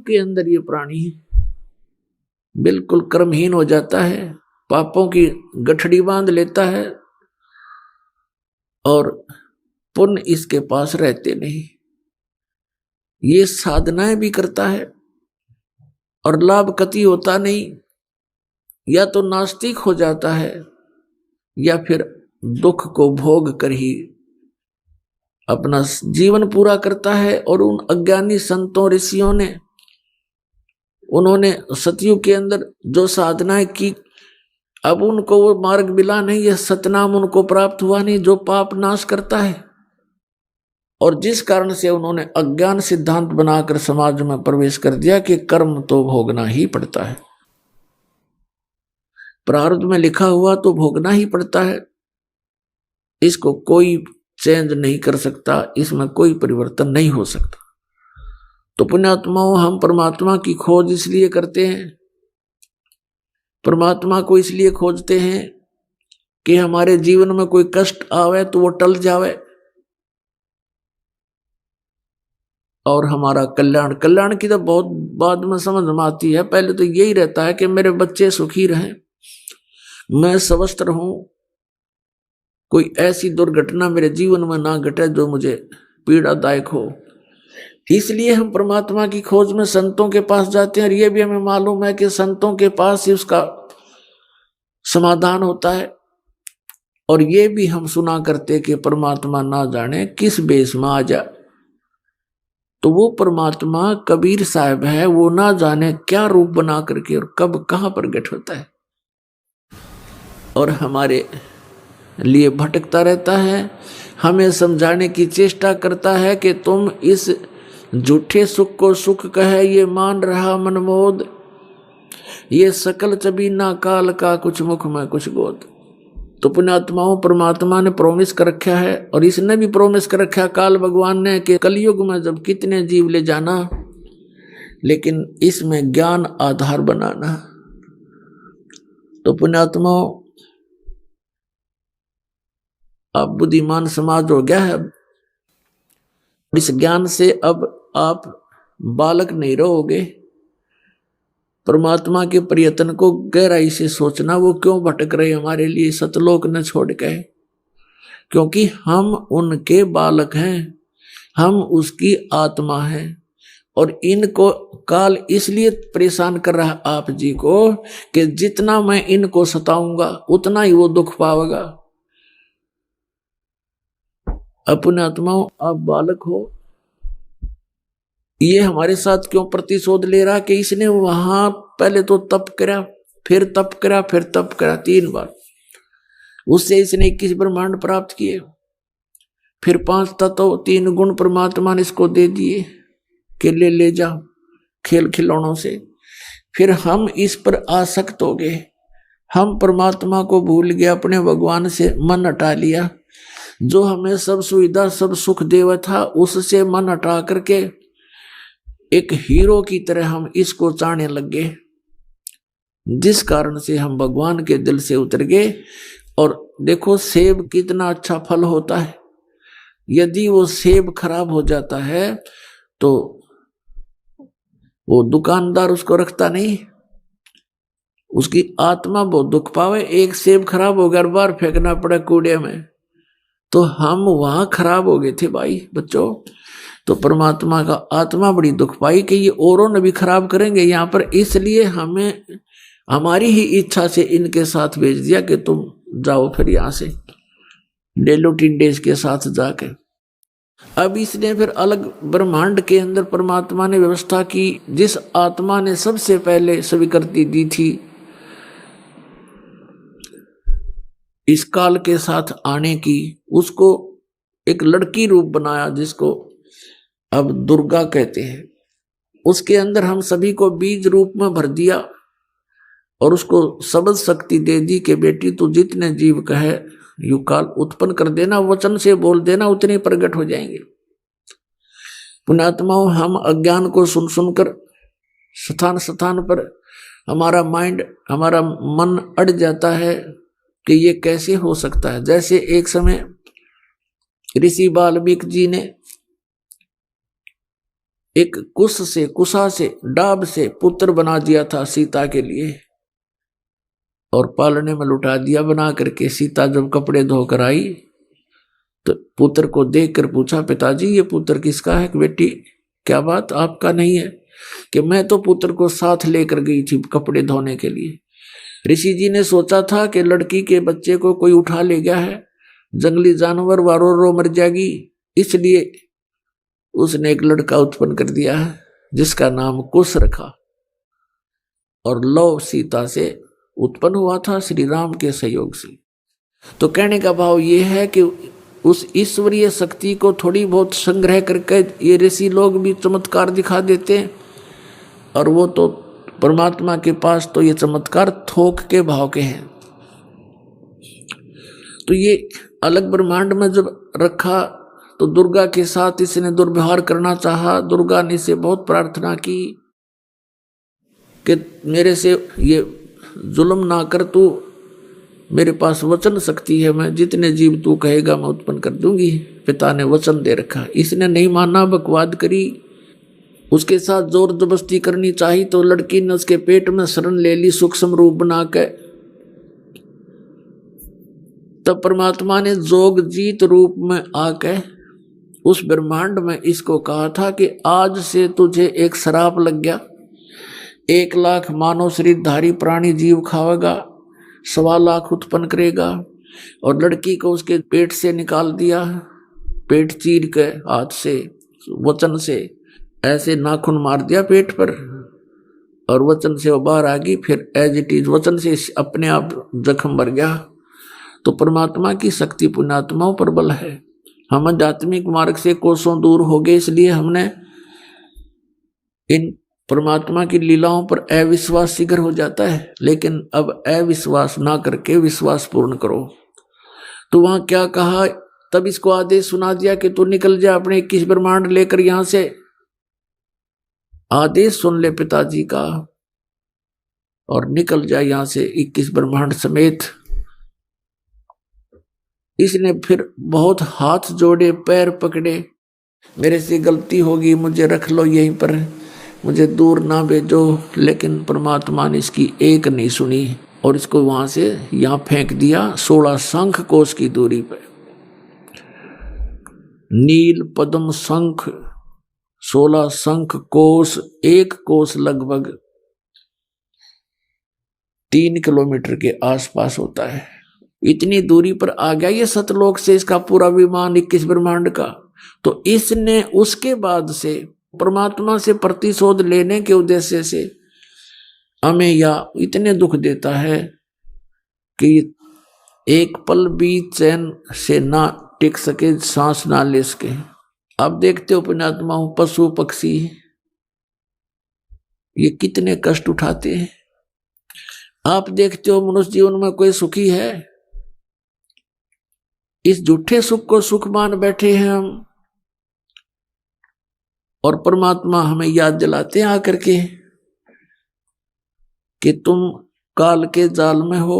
के अंदर ये प्राणी बिल्कुल कर्महीन हो जाता है, पापों की गठड़ी बांध लेता है और पुण्य इसके पास रहते नहीं। ये साधनाएं भी करता है और लाभ कति होता नहीं, या तो नास्तिक हो जाता है या फिर दुख को भोग कर ही अपना जीवन पूरा करता है। और उन अज्ञानी संतों ऋषियों ने, उन्होंने सतयुग के अंदर जो साधनाएं की, अब उनको वो मार्ग मिला नहीं, यह सतनाम उनको प्राप्त हुआ नहीं जो पाप नाश करता है। और जिस कारण से उन्होंने अज्ञान सिद्धांत बनाकर समाज में प्रवेश कर दिया कि कर्म तो भोगना ही पड़ता है, प्रारब्ध में लिखा हुआ तो भोगना ही पड़ता है, इसको कोई चेंज नहीं कर सकता, इसमें कोई परिवर्तन नहीं हो सकता। तो पुण्यात्माओं, हम परमात्मा की खोज इसलिए करते हैं, परमात्मा को इसलिए खोजते हैं कि हमारे जीवन में कोई कष्ट आवे तो वो टल जावे और हमारा कल्याण। कल्याण की तो बहुत बाद में समझ में आती है, पहले तो यही रहता है कि मेरे बच्चे सुखी रहें, मैं स्वस्थ रहूं, कोई ऐसी दुर्घटना मेरे जीवन में ना घटे जो मुझे पीड़ादायक हो। इसलिए हम परमात्मा की खोज में संतों के पास जाते हैं, और ये भी हमें मालूम है कि संतों के पास ही उसका समाधान होता है। और ये भी हम सुना करते कि परमात्मा ना जाने किस बेस में आ जाए, तो वो परमात्मा कबीर साहब है, वो ना जाने क्या रूप बना करके और कब कहां प्रकट होता है, और हमारे लिए भटकता रहता है, हमें समझाने की चेष्टा करता है कि तुम इस झूठे सुख को सुख कहे ये मान रहा मनमोद, ये सकल चबीना काल का कुछ मुख में कुछ गोद। तो पुण्यात्माओं, परमात्मा ने प्रोमिस कर रखा है, और इसने भी प्रोमिस कर रखा है काल भगवान ने कि कलयुग में जब कितने जीव ले जाना, लेकिन इसमें ज्ञान आधार बनाना। तो पुण्यात्माओं, अब बुद्धिमान समाज हो गया है, इस ज्ञान से अब आप बालक नहीं रहोगे। परमात्मा के प्रयत्न को गहराई से सोचना, वो क्यों भटक रहे हमारे लिए सतलोक न छोड़ के, क्योंकि हम उनके बालक हैं, हम उसकी आत्मा हैं। और इनको काल इसलिए परेशान कर रहा आप जी को कि जितना मैं इनको सताऊंगा उतना ही वो दुख पाएगा। अपने आत्माओं, आप बालक हो, ये हमारे साथ क्यों प्रतिशोध ले रहा कि इसने वहां पहले तो तप करा, फिर तप करा, फिर तप करा, 3 बार, उससे इसने 21 ब्रह्मांड प्राप्त किए, फिर 5 तत्व 3 गुण परमात्मा ने इसको दे दिए कि ले जा खेल खिलौनों से। फिर हम इस पर आसक्त हो गए, हम परमात्मा को भूल गए, अपने भगवान से मन हटा लिया, जो हमें सब सुविधा सब सुख देवा था उससे मन हटा करके एक हीरो की तरह हम इसको चाहने लग गए, जिस कारण से हम भगवान के दिल से उतर गए। और देखो सेब कितना अच्छा फल होता है, यदि वो सेब खराब हो जाता है तो वो दुकानदार उसको रखता नहीं, उसकी आत्मा बहुत दुख पावे। एक सेब खराब हो गया, बाहर फेंकना पड़ा कूड़े में, तो हम वहां खराब हो गए थे भाई बच्चों। तो परमात्मा का आत्मा बड़ी दुख पाई कि ये औरों ने भी खराब करेंगे यहाँ पर, इसलिए हमें हमारी ही इच्छा से इनके साथ भेज दिया कि तुम जाओ फिर यहाँ से डेलो टिंडेज के साथ जाके। अब इसने फिर अलग ब्रह्मांड के अंदर परमात्मा ने व्यवस्था की, जिस आत्मा ने सबसे पहले स्वीकृति दी थी इस काल के साथ आने की, उसको एक लड़की रूप बनाया जिसको अब दुर्गा कहते हैं। उसके अंदर हम सभी को बीज रूप में भर दिया और उसको शब्द शक्ति दे दी कि बेटी तू जितने जीव कहे यू काल उत्पन्न कर देना, वचन से बोल देना, उतने प्रकट हो जाएंगे। पुण्यात्माओं, हम अज्ञान को सुन सुनकर स्थान स्थान पर हमारा माइंड, हमारा मन अड़ जाता है कि ये कैसे हो सकता है। जैसे एक समय ऋषि वाल्मीकि जी ने एक कुसा से डाब से पुत्र बना दिया था सीता के लिए और पालने में लुटा दिया बना करके। सीता जब कपड़े धोकर आई तो पुत्र को देखकर पूछा, पिताजी ये पुत्र किसका है? बेटी क्या बात, आपका नहीं है? कि मैं तो पुत्र को साथ लेकर गई थी कपड़े धोने के लिए। ऋषि जी ने सोचा था कि लड़की के बच्चे को कोई उठा ले गया है, जंगली जानवर वारो रो मर जाएगी, इसलिए उसने एक लड़का उत्पन्न कर दिया है जिसका नाम कुश रखा। और लव सीता से उत्पन्न हुआ था श्री राम के सहयोग से। तो कहने का भाव ये है कि उस ईश्वरीय शक्ति को थोड़ी बहुत संग्रह करके ये ऋषि लोग भी चमत्कार दिखा देते हैं, और वो तो परमात्मा के पास तो ये चमत्कार थोक के भाव के हैं। तो ये अलग ब्रह्मांड में जब रखा तो दुर्गा के साथ इसने दुर्व्यवहार करना चाहा। दुर्गा ने इसे बहुत प्रार्थना की कि मेरे से ये जुल्म ना कर, तू मेरे पास वचन शक्ति है, मैं जितने जीव तू कहेगा मैं उत्पन्न कर दूंगी। पिता ने वचन दे रखा, इसने नहीं माना, बकवाद करी, उसके साथ जोर जबरदस्ती करनी चाहिए तो लड़की ने उसके पेट में शरण ले ली सूक्ष्म रूप बना के। तब परमात्मा ने जोग जीत रूप में आके उस ब्रह्मांड में इसको कहा था कि आज से तुझे एक श्राप लग गया, 1 लाख मानव शरीरधारी प्राणी जीव खावेगा, 1.25 लाख उत्पन्न करेगा। और लड़की को उसके पेट से निकाल दिया, पेट चीर के हाथ से वचन से ऐसे नाखून मार दिया पेट पर, और वचन से वो बाहर आ गई। फिर एज इट इज वचन से अपने आप जख्म भर गया। तो परमात्मा की शक्ति पुण्यात्माओं पर बल है। हम आध्यात्मिक मार्ग से कोसों दूर हो गए, इसलिए हमने इन परमात्मा की लीलाओं पर अविश्वास शीघ्र हो जाता है। लेकिन अब अविश्वास ना करके विश्वास पूर्ण करो। तो वहां क्या कहा, तब इसको आदेश सुना दिया कि तू निकल जा अपने 21 ब्रह्मांड लेकर यहां से। आदेश सुन ले पिताजी का और निकल जा यहां से 21 ब्रह्मांड समेत। इसने फिर बहुत हाथ जोड़े, पैर पकड़े, मेरे से गलती होगी, मुझे रख लो यहीं पर, मुझे दूर ना भेजो। लेकिन परमात्मा ने इसकी एक नहीं सुनी और इसको वहां से यहां फेंक दिया 16 शंख कोश की दूरी पर। नील पद्म शंख 16 शंख कोश, 1 कोश लगभग 3 किलोमीटर के आसपास होता है। इतनी दूरी पर आ गया ये सतलोक से इसका पूरा विमान 21 ब्रह्मांड का। तो इसने उसके बाद से परमात्मा से प्रतिशोध लेने के उद्देश्य से हमें या इतने दुख देता है कि एक पल भी चैन से ना टिक सके, सांस ना ले सके। अब देखते हो पुण्यात्मा, पशु पक्षी ये कितने कष्ट उठाते हैं। आप देखते हो मनुष्य जीवन में कोई सुखी है? इस झूठे सुख को सुख मान बैठे हैं हम, और परमात्मा हमें याद दिलाते हैं आकर के कि तुम काल के जाल में हो।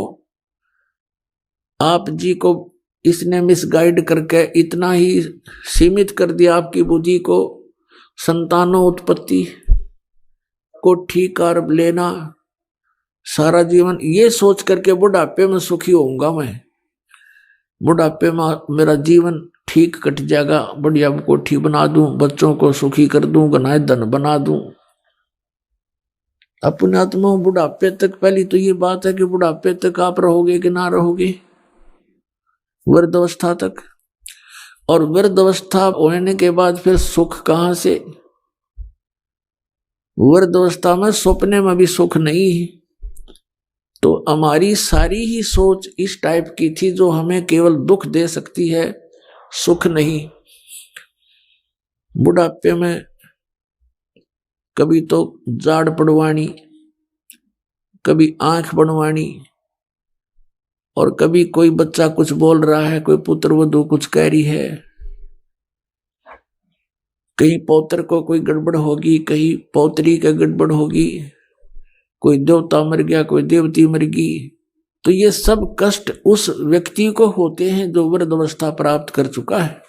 आप जी को इसने मिसगाइड करके इतना ही सीमित कर दिया आपकी बुद्धि को, संतानों उत्पत्ति को ठीक कर लेना, सारा जीवन ये सोच करके बुढ़ापे में सुखी होऊंगा मैं, बुढ़ापे में मेरा जीवन ठीक कट जाएगा, बढ़िया कोठी बना दूं, बच्चों को सुखी कर दूं, गनाए धन बना दूं। अपने आत्मा बुढ़ापे तक, पहली तो ये बात है कि बुढ़ापे तक आप रहोगे कि ना रहोगे, वृद्ध अवस्था तक। और वृद्ध अवस्था होने के बाद फिर सुख कहां से? वृद्ध अवस्था में सपने में भी सुख नहीं। तो हमारी सारी ही सोच इस टाइप की थी जो हमें केवल दुख दे सकती है, सुख नहीं। बुढ़ापे में कभी तो जाड़ पड़वानी, कभी आंख बनवानी, और कभी कोई बच्चा कुछ बोल रहा है, कोई पुत्र वधू कुछ कह रही है, कहीं पौत्र को कोई गड़बड़ होगी, कहीं पौत्री का गड़बड़ होगी, कोई देवता मर गया, कोई देवती मर गई। तो ये सब कष्ट उस व्यक्ति को होते हैं जो वृद्ध अवस्था प्राप्त कर चुका है।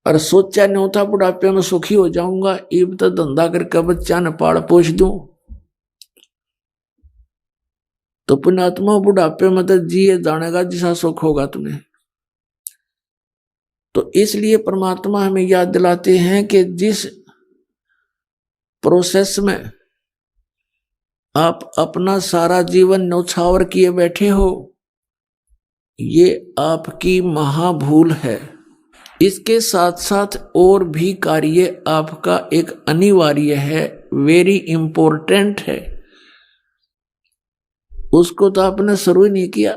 और सोचा नहीं होता बुढ़ापे में सुखी हो जाऊंगा, इब तो धंधा करके बच्चा ने पाड़ पोछ दूं। तो पुण्यात्मा बुढ़ापे में तो जिए जानेगा जिसा सुख होगा तुम्हें। तो इसलिए परमात्मा हमें याद दिलाते हैं कि जिस प्रोसेस में आप अपना सारा जीवन न्यौछावर किए बैठे हो, ये आपकी महाभूल है। इसके साथ साथ और भी कार्य आपका एक अनिवार्य है, वेरी इंपॉर्टेंट है, उसको तो आपने शुरू ही नहीं किया।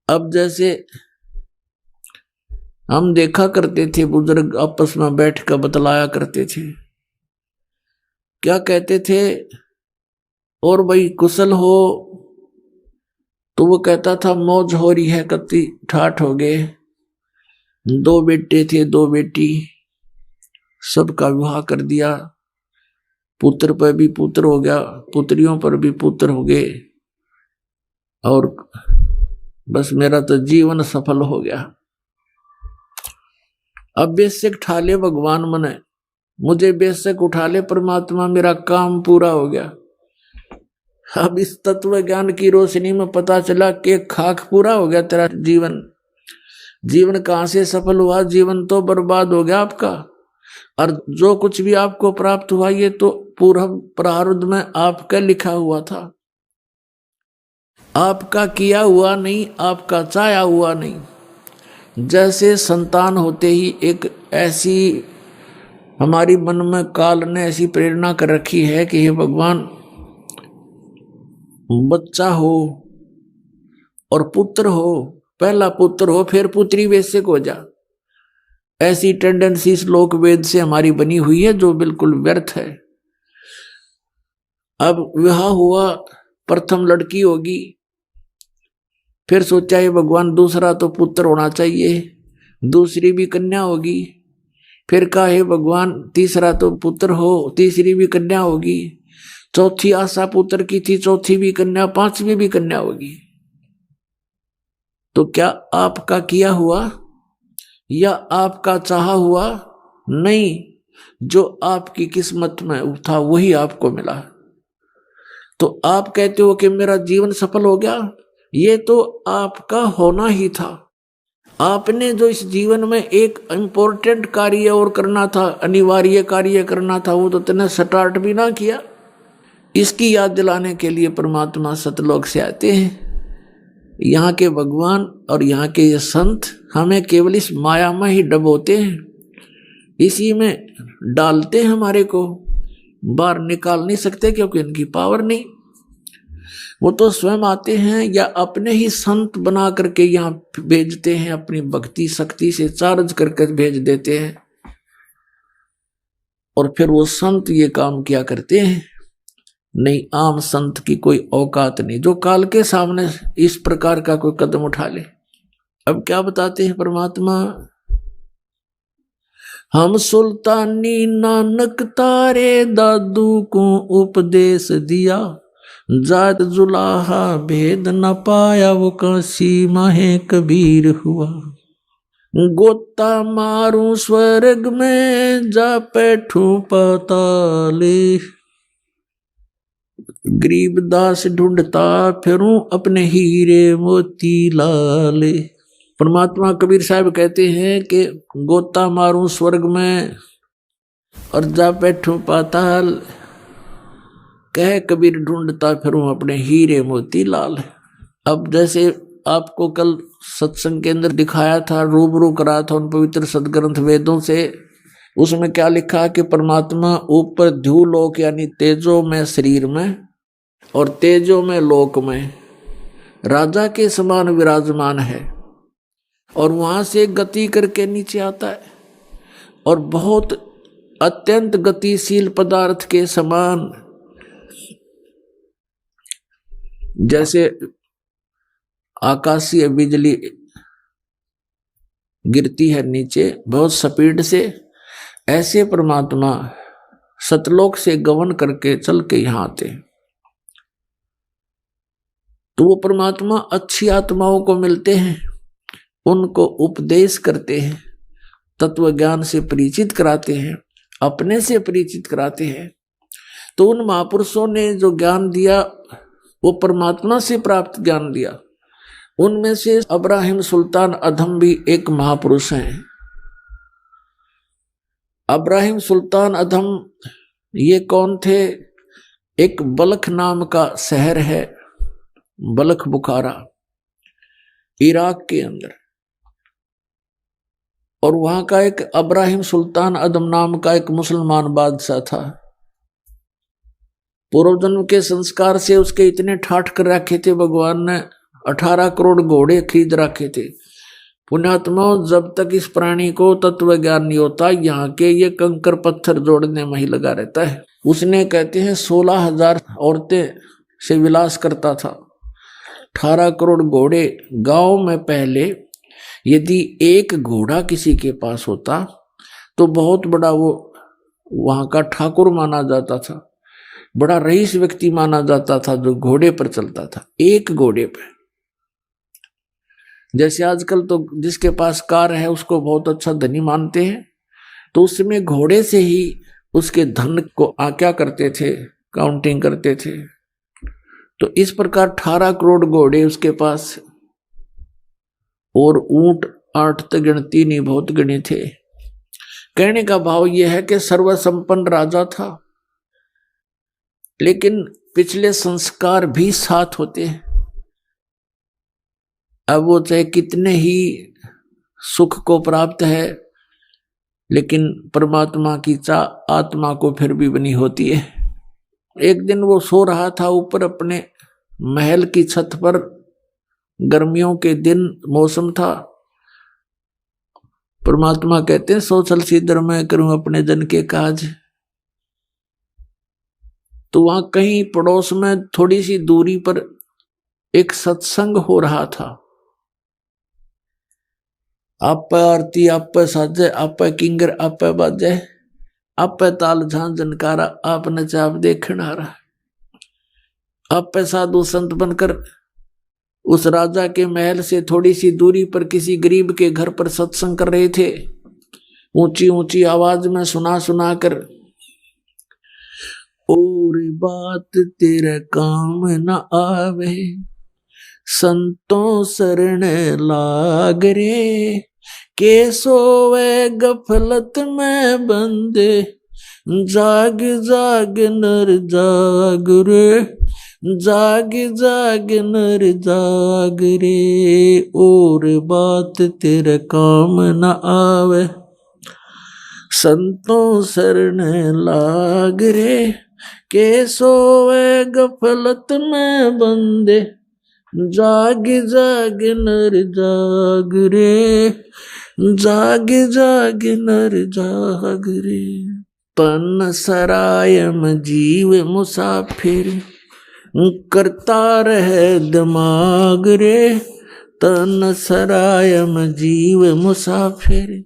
अब जैसे हम देखा करते थे, बुजुर्ग आपस में बैठ कर बतलाया करते थे, क्या कहते थे, और भाई कुशल हो, तो वो कहता था मौज हो रही है, कत्ती ठाठ हो गए, 2 बेटे थे 2 बेटी, सबका विवाह कर दिया, पुत्र पर भी पुत्र हो गया, पुत्रियों पर भी पुत्र हो गए, और बस मेरा तो जीवन सफल हो गया। अब बेशक ठा ले भगवान मने, मुझे बेशक उठा ले परमात्मा, मेरा काम पूरा हो गया। अब इस तत्व ज्ञान की रोशनी में पता चला कि खाक पूरा हो गया तेरा जीवन। जीवन कहां से सफल हुआ, जीवन तो बर्बाद हो गया आपका। और जो कुछ भी आपको प्राप्त हुआ ये तो पूर्व प्रारब्ध में आपका लिखा हुआ था, आपका किया हुआ नहीं, आपका चाहा हुआ नहीं। जैसे संतान होते ही एक ऐसी हमारी मन में काल ने ऐसी प्रेरणा कर रखी है कि हे भगवान, बच्चा हो और पुत्र हो, पहला पुत्र हो फिर पुत्री वैश्य को जा, ऐसी टेंडेंसी श्लोक वेद से हमारी बनी हुई है जो बिल्कुल व्यर्थ है। अब विवाह हुआ, प्रथम लड़की होगी, फिर सोचा है भगवान दूसरा तो पुत्र होना चाहिए, दूसरी भी कन्या होगी, फिर कहा हे भगवान तीसरा तो पुत्र हो, तीसरी भी कन्या होगी, चौथी आशा पुत्र की थी, चौथी भी कन्या, पांचवी भी कन्या होगी। तो क्या आपका किया हुआ या आपका चाहा हुआ? नहीं, जो आपकी किस्मत में था वही आपको मिला। तो आप कहते हो कि मेरा जीवन सफल हो गया, ये तो आपका होना ही था। आपने जो इस जीवन में एक इंपॉर्टेंट कार्य और करना था, अनिवार्य कार्य करना था, वो तो तुमने स्टार्ट भी ना किया। इसकी याद दिलाने के लिए परमात्मा सतलोक से आते हैं। यहाँ के भगवान और यहाँ के ये संत हमें केवल इस माया में ही डबोते हैं, इसी में डालते हैं, हमारे को बाहर निकाल नहीं सकते क्योंकि इनकी पावर नहीं। वो तो स्वयं आते हैं या अपने ही संत बना करके यहाँ भेजते हैं, अपनी भक्ति शक्ति से चार्ज करके भेज देते हैं, और फिर वो संत ये काम किया करते हैं। नहीं, आम संत की कोई औकात नहीं जो काल के सामने इस प्रकार का कोई कदम उठा ले। अब क्या बताते हैं परमात्मा, हम सुल्तानी नानक तारे दादू को उपदेश दिया, जात जुलाहा भेद न पाया वो काशी माहे कबीर हुआ, गोता मारू स्वर्ग में जा बैठू पाताले, गरीबदास ढूंढता फिरूं अपने हीरे मोती लाले। परमात्मा कबीर साहब कहते हैं कि गोता मारूं स्वर्ग में और जा बैठूं पाताल, कह कबीर ढूंढता फिरूं अपने हीरे मोती लाल। अब जैसे आपको कल सत्संग के अंदर दिखाया था, रूबरू करा था उन पवित्र सदग्रंथ वेदों से, उसमें क्या लिखा कि परमात्मा ऊपर ध्युलोक यानी तेजो में शरीर में और तेजो में लोक में राजा के समान विराजमान है, और वहां से गति करके नीचे आता है और बहुत अत्यंत गतिशील पदार्थ के समान, जैसे आकाशीय बिजली गिरती है नीचे बहुत स्पीड से, ऐसे परमात्मा सतलोक से गमन करके चल के यहां आते हैं। तो वो परमात्मा अच्छी आत्माओं को मिलते हैं, उनको उपदेश करते हैं, तत्व ज्ञान से परिचित कराते हैं, अपने से परिचित कराते हैं। तो उन महापुरुषों ने जो ज्ञान दिया वो परमात्मा से प्राप्त ज्ञान दिया। उनमें से इब्राहिम सुल्तान अधम भी एक महापुरुष हैं। इब्राहिम सुल्तान अधम ये कौन थे? एक बल्ख नाम का शहर है, बल्ख बुखारा, इराक के अंदर, और वहां का एक इब्राहिम सुल्तान अदम नाम का एक मुसलमान बादशाह था। पूर्व जन्म के संस्कार से उसके इतने ठाठ कर रखे थे, भगवान ने 18 करोड़ घोड़े खरीद रखे थे। पुण्यात्मा, जब तक इस प्राणी को तत्व ज्ञान नहीं होता, यहाँ के ये कंकर पत्थर जोड़ने में ही लगा रहता है। उसने कहते हैं 16,000 औरतें से विलास करता था, 18 करोड़ घोड़े। गांव में पहले यदि एक घोड़ा किसी के पास होता तो बहुत बड़ा वो वहां का ठाकुर माना जाता था, बड़ा रईस व्यक्ति माना जाता था जो घोड़े पर चलता था, एक घोड़े पर। जैसे आजकल तो जिसके पास कार है उसको बहुत अच्छा धनी मानते हैं, तो उसमें घोड़े से ही उसके धन को आज्ञा करते थे, काउंटिंग करते थे। तो इस प्रकार 18 करोड़ घोड़े उसके पास, और ऊंट 8 तक गिनती नहीं, बहुत गिने थे। कहने का भाव यह है कि सर्वसंपन्न राजा था, लेकिन पिछले संस्कार भी साथ होते हैं। अब वो चाहे कितने ही सुख को प्राप्त है, लेकिन परमात्मा की चाह आत्मा को फिर भी बनी होती है। एक दिन वो सो रहा था ऊपर अपने महल की छत पर, गर्मियों के दिन मौसम था। परमात्मा कहते हैं सो चल सीधर मैं करूं अपने जन के काज। तो वहां कहीं पड़ोस में थोड़ी सी दूरी पर एक सत्संग हो रहा था। आप आरती, आप साजे, आप किंगर, आप बाजे, आप ताल झां जनकारा, आप नचाप देखण आ रहा। आप साधु संत बनकर उस राजा के महल से थोड़ी सी दूरी पर किसी गरीब के घर पर सत्संग कर रहे थे, ऊंची ऊंची आवाज में सुना सुना कर। और बात तेरे काम न आवे, संतों शरण लाग रे, के सोवे गफलत में बंदे, जाग जाग नर जाग रे, जाग जाग नर जाग रे। और बात तेरे काम न आवे, संतों शरण लाग रे, के सोवे गफलत में बंदे, जाग जाग नर जाग रे, जाग जाग नर जाग रे। तन सरायम जीव मुसाफिर, करता रहे दिमाग रे, तन सरायम जीव मुसाफिर,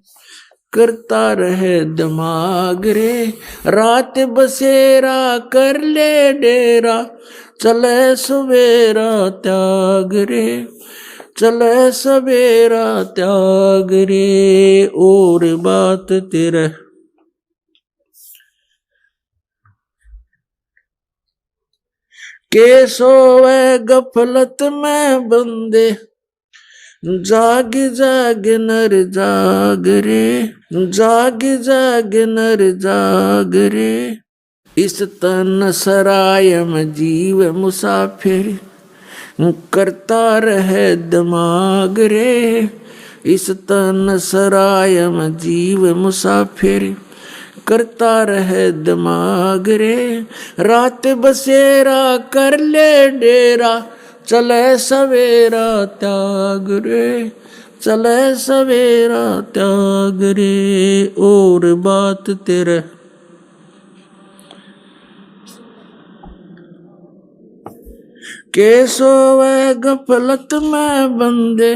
करता रहे दिमाग रे। रात बसेरा कर ले डेरा, चले सवेरा त्याग रे, चले सवेरा त्याग रे। और बात तेरे के सोवे गफलत में बंदे, जाग जाग नर जाग रे, जाग जाग नर जाग रे। इस तन सरायम जीव मुसाफिर, करता रहे दिमाग रे। इस तन सरायम जीव मुसाफिर, करता रहे दिमाग रे। रात बसेरा कर ले डेरा, चले सवेरा त्याग रे, चले सवेरा त्याग रे। और बात तेरे के सोवे गफलत में बंदे,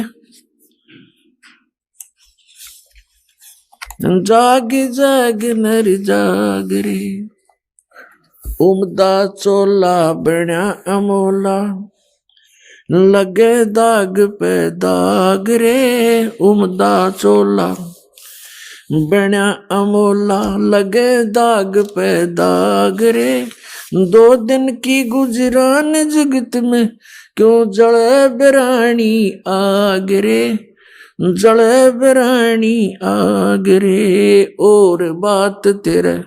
जाग जाग नर जाग रे। उमदा चोला बण्या अमोला, लगे दाग पे दाग रे, उमदा चोला बण्या अमोला। लगे दाग पे दाग रे, 2 दिन की गुजरान जगत में, क्यों जले बिरानी आग रे, जले बिरानी आग रे। और बात तेरे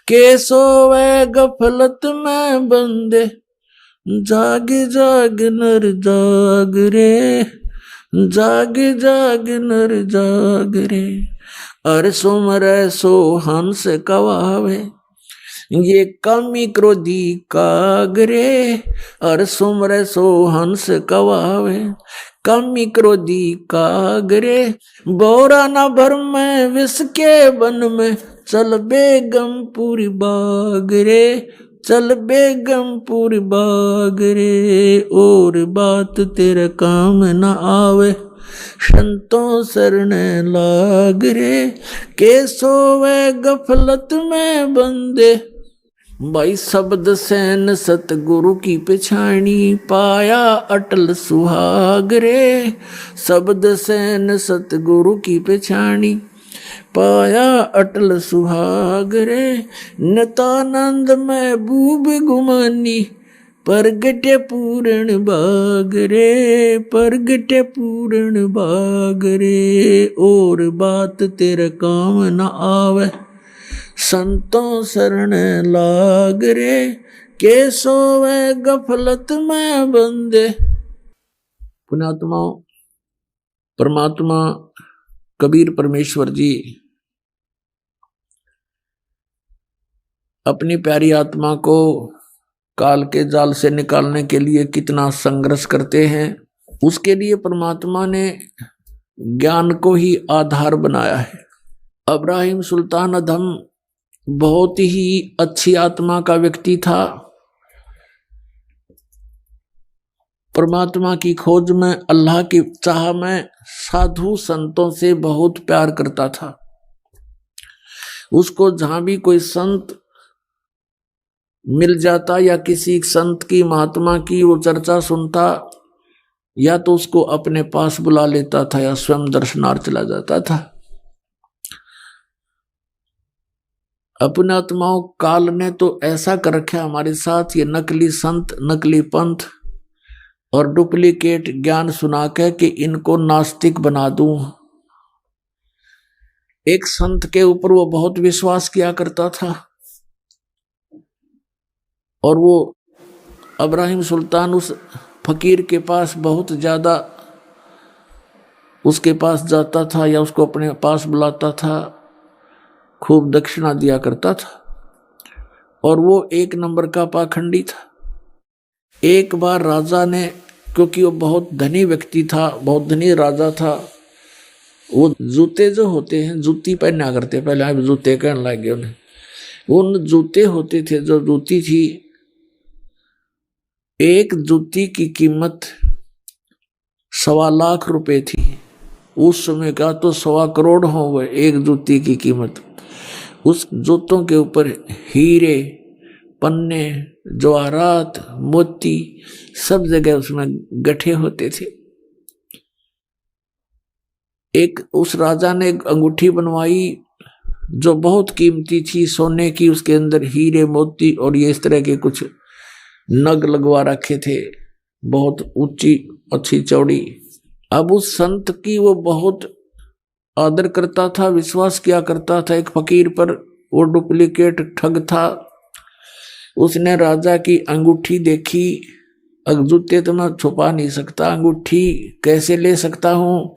के सोवे गफलत में बंदे, जाग जाग नर जाग रे, जाग जाग नर जाग रे। अरे सुमरे सो हंस कवावे, ये कामी क्रोधी कागरे। अरे सुमरे सो हंस कवावे, कामी क्रोधी कागरे। बोरा न भर में विष के वन में, चल बेगम पूरी बाग रे, चल बेगम पूरी बाग रे। और बात तेरे काम न आवे, संतों शरण लाग रे, के सोवे गफलत में बंदे। भाई शब्द सैन सतगुरु की पिछाणी, पाया अटल सुहाग रे। शब्द सैन सतगुरु की पिछाणी, पाया अटल सुहाग रे। नितानंद महबूब गुमानी, परगटे पूर्ण बाग रे, परगटे पूर्ण बाग रे। और बात तेरे काम न आवे, संतों शरण लाग रे, के सोवे गफलत में बंदे। पुण्यात्मा परमात्मा कबीर परमेश्वर जी अपनी प्यारी आत्मा को काल के जाल से निकालने के लिए कितना संघर्ष करते हैं। उसके लिए परमात्मा ने ज्ञान को ही आधार बनाया है। इब्राहिम सुल्तान अधम बहुत ही अच्छी आत्मा का व्यक्ति था। परमात्मा की खोज में, अल्लाह की चाह में साधु संतों से बहुत प्यार करता था। उसको जहां भी कोई संत मिल जाता या किसी संत की महात्मा की वो चर्चा सुनता, या तो उसको अपने पास बुला लेता था या स्वयं दर्शनार्थ चला जाता था। अपने आत्माओं काल ने तो ऐसा कर रखा हमारे साथ, ये नकली संत, नकली पंथ और डुप्लीकेट ज्ञान सुना के कि इनको नास्तिक बना दूं। एक संत के ऊपर वो बहुत विश्वास किया करता था और वो इब्राहिम सुल्तान उस फकीर के पास बहुत ज्यादा उसके पास जाता था या उसको अपने पास बुलाता था, खूब दक्षिणा दिया करता था और वो एक नंबर का पाखंडी था। एक बार राजा ने, क्योंकि वो बहुत धनी व्यक्ति था, बहुत धनी राजा था, वो जूते जो होते हैं, जूती पहना करते, पहले आप जूते कहने लगे उन्हें, उन जूते होते थे, जो जूती थी, एक जूती की कीमत 1.25 लाख रुपए थी। उस समय का तो 1.25 करोड़ हो गए एक जूती की कीमत। उस जूतों के ऊपर हीरे, पन्ने, जवाहरात, मोती सब जगह उसमें गठे होते थे। एक उस राजा ने एक अंगूठी बनवाई जो बहुत कीमती थी, सोने की, उसके अंदर हीरे, मोती और ये इस तरह के कुछ नग लगवा रखे थे, बहुत ऊंची, अच्छी, चौड़ी। अब उस संत की वो बहुत आदर करता था, विश्वास किया करता था एक फकीर पर। वो डुप्लीकेट ठग था। उसने राजा की अंगूठी देखी, जूते तो मैं छुपा नहीं सकता, अंगूठी कैसे ले सकता हूँ।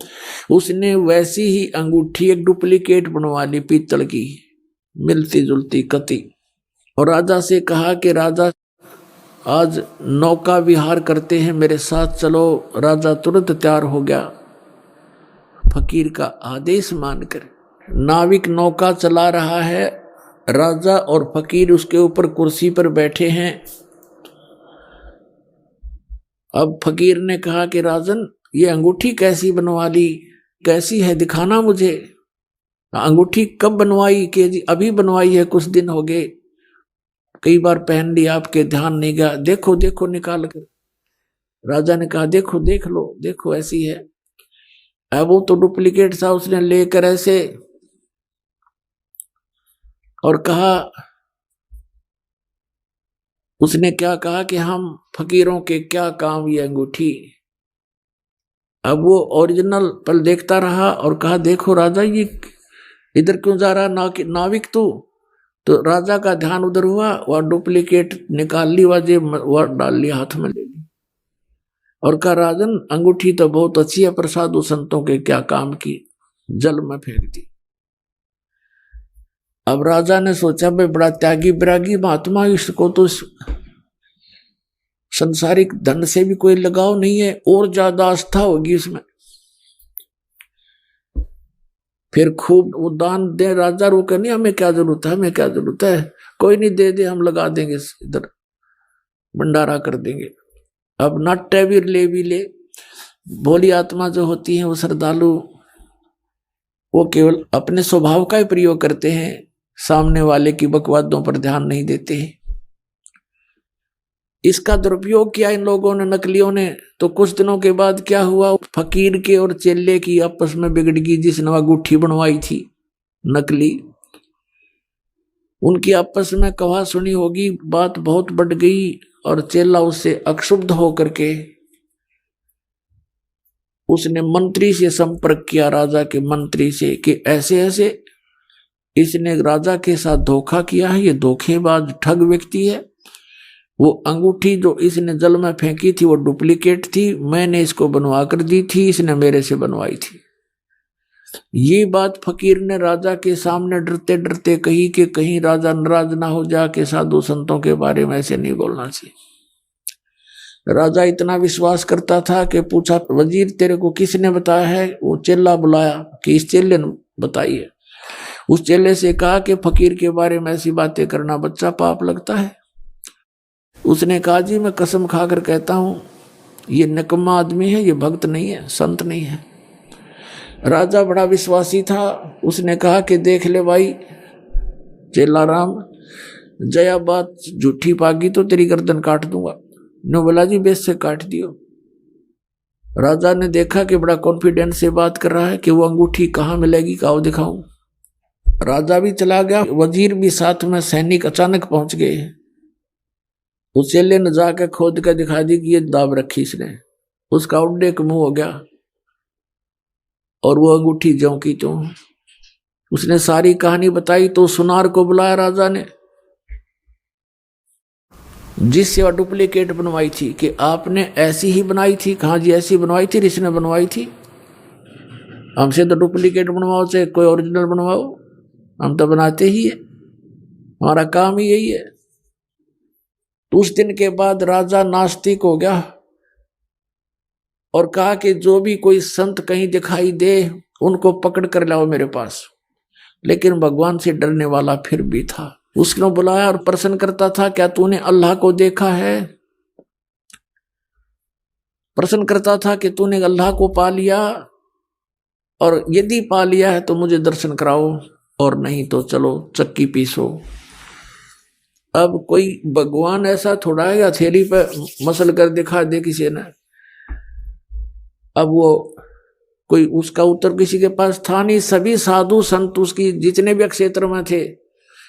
उसने वैसी ही अंगूठी एक डुप्लीकेट बनवा ली, पीतल की, मिलती जुलती कती, और राजा से कहा कि राजा आज नौका विहार करते हैं, मेरे साथ चलो। राजा तुरंत तैयार हो गया, फकीर का आदेश मानकर। नाविक नौका चला रहा है, राजा और फकीर उसके ऊपर कुर्सी पर बैठे हैं। अब फकीर ने कहा कि राजन, ये अंगूठी कैसी बनवा ली, कैसी है, दिखाना मुझे। अंगूठी कब बनवाई? कि जी अभी बनवाई है, कुछ दिन हो गए। कई बार पहन लिया, आपके ध्यान नहीं गया, देखो देखो निकाल कर। राजा ने कहा देखो देख लो, देखो ऐसी है। अब वो तो डुप्लीकेट था, उसने लेकर ऐसे और कहा, उसने क्या कहा कि हम फकीरों के क्या काम ये अंगूठी। अब वो ओरिजिनल पर देखता रहा और कहा देखो राजा ये इधर क्यों जा रहा नाविक तू। तो राजा का ध्यान उधर हुआ, वह डुप्लीकेट निकाल ली, वह डाल लिया, हाथ में ले ली और कहा राजन अंगूठी तो बहुत अच्छी है पर साधु संतों के क्या काम की, जल में फेंक दी। अब राजा ने सोचा भाई बड़ा त्यागी विरागी महात्मा, इसको तो संसारिक धन से भी कोई लगाव नहीं है, और ज्यादा आस्था होगी इसमें। फिर खूब वो दान दे राजा, रो कर नहीं हमें क्या जरूरत है, हमें क्या जरूरत है, कोई नहीं दे दे हम लगा देंगे, इधर भंडारा कर देंगे। अब नाट्य भी ले भोली आत्मा जो होती है वो श्रद्धालु, वो केवल अपने स्वभाव का ही प्रयोग करते हैं, सामने वाले की बकवादों पर ध्यान नहीं देते। इसका दुरुपयोग किया इन लोगों ने, नकलियों ने। तो कुछ दिनों के बाद क्या हुआ, फकीर के और चेले की आपस में बिगड़ गई, जिसने वह अंगूठी बनवाई थी नकली, उनकी आपस में कहा सुनी होगी, बात बहुत बढ़ गई और चेला उससे अक्षुब्ध होकर के उसने मंत्री से संपर्क किया, राजा के मंत्री से, कि ऐसे ऐसे इसने राजा के साथ धोखा किया है, ये धोखेबाज ठग व्यक्ति है। वो अंगूठी जो इसने जल में फेंकी थी वो डुप्लीकेट थी, मैंने इसको बनवा कर दी थी, इसने मेरे से बनवाई थी। ये बात फकीर ने राजा के सामने डरते डरते कही कि कहीं राजा नाराज ना हो जा के साधु संतों के बारे में ऐसे नहीं बोलना चाहिए। राजा इतना विश्वास करता था कि पूछा वजीर तेरे को किसने बताया है। वो चेला बुलाया कि इस चेले ने बताई है। उस चेले से कहा कि फकीर के बारे में ऐसी बातें करना बच्चा पाप लगता है। उसने कहा जी मैं कसम खाकर कहता हूं ये निकम्मा आदमी है, ये भक्त नहीं है, संत नहीं है। राजा बड़ा विश्वासी था, उसने कहा कि देख ले भाई चेला राम, जया बात झूठी पागी तो तेरी गर्दन काट दूंगा। नो बोला जी बेस से काट दियो। राजा ने देखा कि बड़ा कॉन्फिडेंस से बात कर रहा है कि वो अंगूठी कहाँ मिलेगी, काओ दिखाऊं। राजा भी चला गया, वजीर भी साथ में, सैनिक अचानक पहुंच गए। उस चेले ने जाकर खोद कर दिखा दी कि ये दाब रखी इसने। उसका उड्डे का मुंह हो गया और वो अंगूठी ज्यों की त्यों। उसने सारी कहानी बताई तो सुनार को बुलाया राजा ने, जिससे वह डुप्लीकेट बनवाई थी, कि आपने ऐसी ही बनाई थी। कहा जी ऐसी बनवाई थी, ऋषि ने बनवाई थी। हमसे तो डुप्लीकेट बनवाओ चाहे कोई ओरिजिनल बनवाओ, हम तो बनाते ही है, हमारा काम ही यही है। उस दिन के बाद राजा नास्तिक हो गया और कहा कि जो भी कोई संत कहीं दिखाई दे उनको पकड़ कर लाओ मेरे पास। लेकिन भगवान से डरने वाला फिर भी था। उसने बुलाया और प्रश्न करता था क्या तूने अल्लाह को देखा है। प्रश्न करता था कि तूने अल्लाह को पा लिया, और यदि पा लिया है तो मुझे दर्शन कराओ, और नहीं तो चलो चक्की पीसो। अब कोई भगवान ऐसा थोड़ा है या थैली पे मसल कर दिखा दे किसी ने। अब वो कोई उसका उत्तर किसी के पास था नहीं। सभी साधु संत उसकी जितने भी क्षेत्र में थे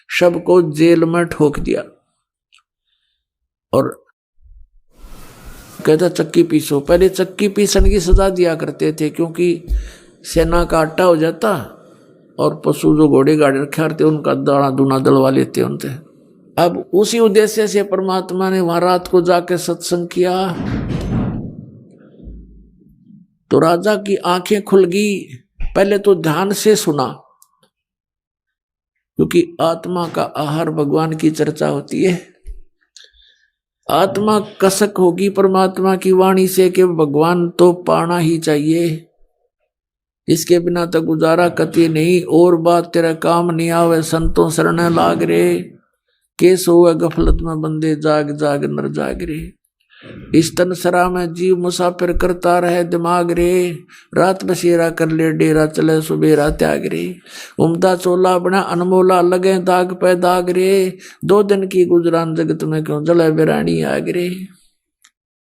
सबको जेल में ठोक दिया और कहता चक्की पीसो। पहले चक्की पीसन की सजा दिया करते थे, क्योंकि सेना का आटा हो जाता और पशु जो घोड़े गाड़े रखे थे उनका दाना दूना दलवा लेते उनसे। अब उसी उद्देश्य से परमात्मा ने वहां रात को जाकर सत्संग किया तो राजा की आंखें खुल गई। पहले तो ध्यान से सुना, क्योंकि आत्मा का आहार भगवान की चर्चा होती है। आत्मा कसक होगी परमात्मा की वाणी से कि भगवान तो पाना ही चाहिए, इसके बिना तो गुजारा कति नहीं। और बात तेरा काम नहीं आवे संतों शरण लाग रे, केस हुआ गफलत में बंदे जाग जाग नर जाग रे। इस तनसरा में जीव मुसाफिर करता रहे दिमाग रे, रात बसेरा कर ले डेरा चले सुबेरा त्याग रे। उमदा चोला बना अनमोला लगे दाग पे दाग रे, 2 दिन की गुजरान जगत में क्यों जले बिरानी आग रे।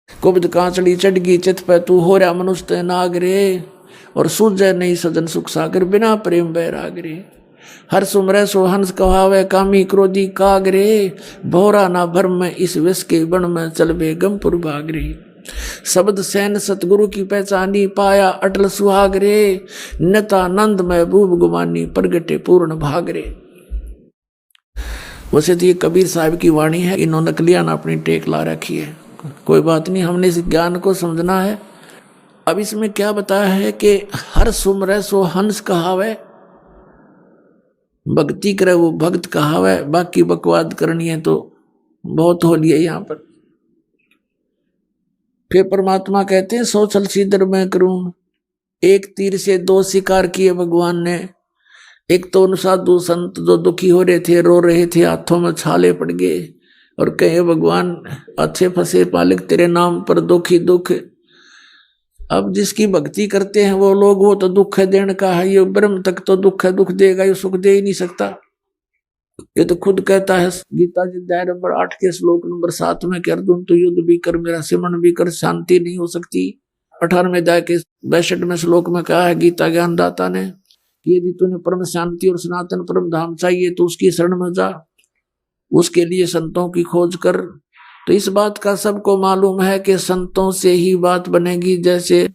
कुब्द कांचड़ी चढ़गी चित पे तू हो रहा मनुष्य नाग रे, और सूझे नहीं सजन सुख सागर बिना प्रेम बैराग रे। हर सुमरे सो हंस कहावे कामी क्रोधी कागरे, भोरा ना भरम में इस विष के बन में चल बेगमपुर भागरे। शब्द सैन सतगुरु की पहचानी पाया अटल सुहागरे, नतानंद महबूब गुमानी प्रगटे पूर्ण भागरे। वैसे तो ये कबीर साहब की वाणी है, इन्होंने नकलियां ना अपनी टेक ला रखी है, कोई बात नहीं, हमने इस ज्ञान को समझना है। अब इसमें क्या बताया है कि हर सुमरे सो हंस कहावे, भक्ति करे वो भक्त कहावे, बाकी बकवाद करनी है तो बहुत हो लिया यहाँ पर। फिर परमात्मा कहते हैं 100 छल सीधर मैं करूं, एक तीर से 2 शिकार किए भगवान ने। एक तो उन साधु संत जो दुखी हो रहे थे, रो रहे थे, हाथों में छाले पड़ गए, और कहे भगवान अच्छे फंसे मालिक तेरे नाम पर दुखी दुख। अब जिसकी भक्ति करते हैं वो लोग, वो तो दुख है देने का है, ये ब्रह्म तक तो दुख है, दुख देगा, ये सुख दे ही नहीं सकता। ये तो खुद कहता है गीता जी अध्याय नंबर 8 के श्लोक नंबर 7 में कि अर्जुन तू युद्ध भी कर मेरा सिमरन भी कर, शांति नहीं हो सकती। 18वें अध्याय के 62वें श्लोक में कहा है गीता ज्ञानदाता ने कि यदि तूने परम शांति और सनातन परम धाम चाहिए तो उसकी शरण में जा, उसके लिए संतों की खोज कर। तो इस बात का सबको मालूम है कि संतों से ही बात बनेगी। जैसे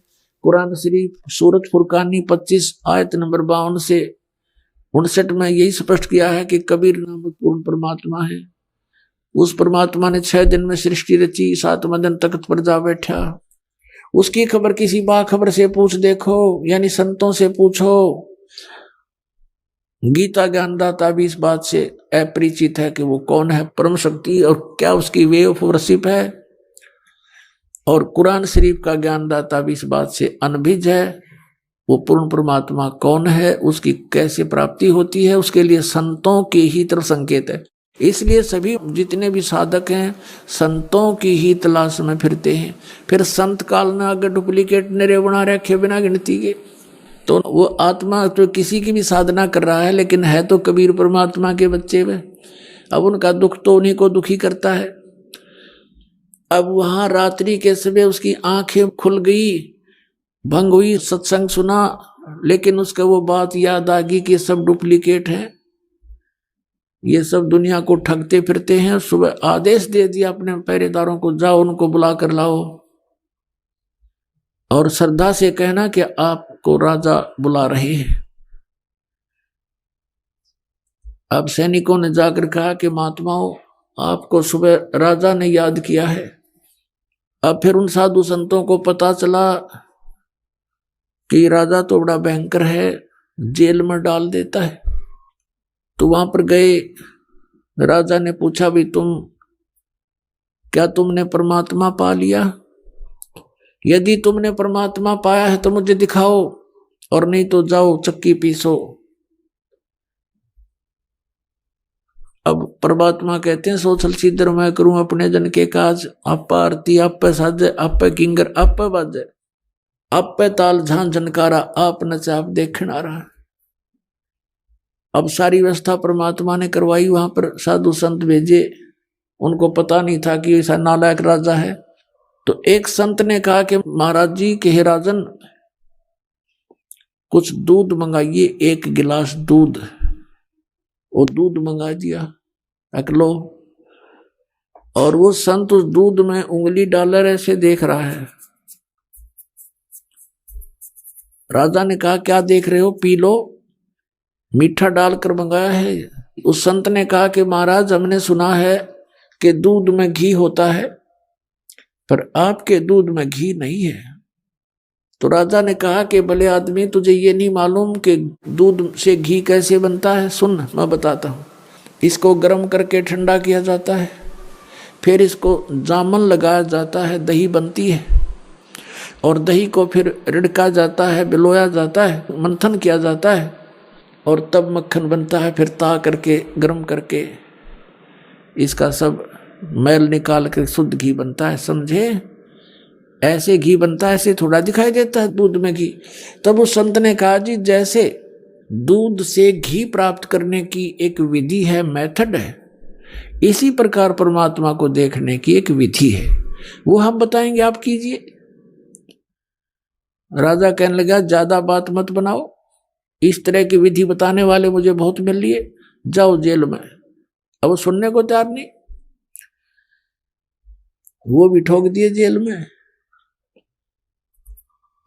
कुरान शरीफ सूरत फुरकानी 25 आयत नंबर 52 से 59 में यही स्पष्ट किया है कि कबीर नामक पूर्ण परमात्मा है। उस परमात्मा ने 6 दिन में सृष्टि रची, 7वें दिन तख्त पर जा बैठा। उसकी खबर किसी बाखबर से पूछ देखो, यानी संतों से पूछो। गीता ज्ञानदाता भी इस बात से अपरिचित है कि वो कौन है परम शक्ति और क्या उसकी वे ऑफ वर्शिप है, और कुरान शरीफ का ज्ञानदाता भी इस बात से अनभिज्ञ है वो पूर्ण परमात्मा कौन है, उसकी कैसे प्राप्ति होती है, उसके लिए संतों के ही तरफ संकेत है। इसलिए सभी जितने भी साधक हैं संतों की ही तलाश में फिरते हैं। फिर संत काल ने अगर डुप्लीकेट निरे बना रखे बिना गिनती के, तो वो आत्मा तो किसी की भी साधना कर रहा है, लेकिन है तो कबीर परमात्मा के बच्चे में। अब उनका दुख तो उन्हीं को दुखी करता है। अब वहां रात्रि के समय उसकी आंखें खुल गई, भंग हुई, सत्संग सुना, लेकिन उसका वो बात याद आ गई कि सब डुप्लीकेट है, ये सब दुनिया को ठगते फिरते हैं। सुबह आदेश दे दिया अपने पहरेदारों को, जाओ उनको बुला कर लाओ, और श्रद्धा से कहना कि आपको राजा बुला रहे हैं। अब सैनिकों ने जाकर कहा कि महात्माओं आपको सुबह राजा ने याद किया है। अब फिर उन साधु संतों को पता चला कि राजा तो बड़ा भयंकर है, जेल में डाल देता है। तो वहां पर गए, राजा ने पूछा भी क्या तुमने परमात्मा पा लिया? यदि तुमने परमात्मा पाया है तो मुझे दिखाओ, और नहीं तो जाओ चक्की पीसो। अब परमात्मा कहते हैं 100 छल सीधर मैं करूं अपने जन के काज, आप आरती आप पे साजे, आप पे किंगर आप पे बाजे, आप पे ताल झांझ झनकारा, आप नचे आप देखने आ रहा है। अब सारी व्यवस्था परमात्मा ने करवाई, वहां पर साधु संत भेजे, उनको पता नहीं था कि ऐसा नालायक राजा है। तो एक संत ने कहा कि महाराज जी के हे राजन, कुछ दूध मंगाइए, 1 गिलास दूध। वो दूध मंगा दिया, रख लो। और वो संत उस दूध में उंगली डालकर ऐसे देख रहा है। राजा ने कहा क्या देख रहे हो, पी लो, मीठा डालकर मंगाया है। उस संत ने कहा कि महाराज हमने सुना है कि दूध में घी होता है, पर आपके दूध में घी नहीं है। तो राजा ने कहा कि भले आदमी तुझे ये नहीं मालूम कि दूध से घी कैसे बनता है? सुन मैं बताता हूँ। इसको गर्म करके ठंडा किया जाता है, फिर इसको जामन लगाया जाता है, दही बनती है, और दही को फिर रिड़का जाता है, बिलोया जाता है, मंथन किया जाता है, और तब मक्खन बनता है। फिर ता करके गर्म करके इसका सब मैल निकाल कर शुद्ध घी बनता है, समझे? ऐसे घी बनता है, ऐसे थोड़ा दिखाई देता है दूध में घी। तब उस संत ने कहा जी जैसे दूध से घी प्राप्त करने की एक विधि है, मेथड है, इसी प्रकार परमात्मा को देखने की एक विधि है, वो हम बताएंगे, आप कीजिए। राजा कहने लगा ज्यादा बात मत बनाओ, इस तरह की विधि बताने वाले मुझे बहुत मिल लिए, जाओ जेल में। अब वो सुनने को तैयार नहीं, वो भी ठोक दिए जेल में।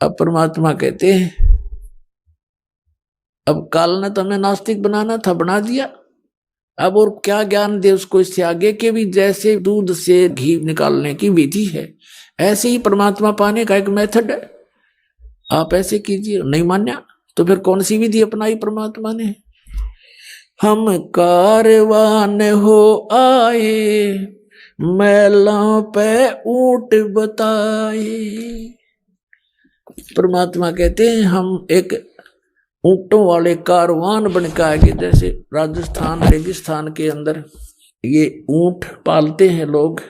अब परमात्मा कहते हैं अब काल ने तो हमें नास्तिक बनाना था, बना दिया, अब और क्या ज्ञान दे उसको इससे आगे के भी जैसे दूध से घी निकालने की विधि है, ऐसे ही परमात्मा पाने का एक मेथड है, आप ऐसे कीजिए। नहीं मान्या तो फिर कौन सी विधि अपनाई परमात्मा ने? हम कारवान हो आए, मैलों पे ऊंट बताए। परमात्मा कहते हैं हम एक ऊंटों वाले कारवान बन के आएंगे। जैसे राजस्थान रेगिस्तान के अंदर ये ऊंट पालते हैं लोग,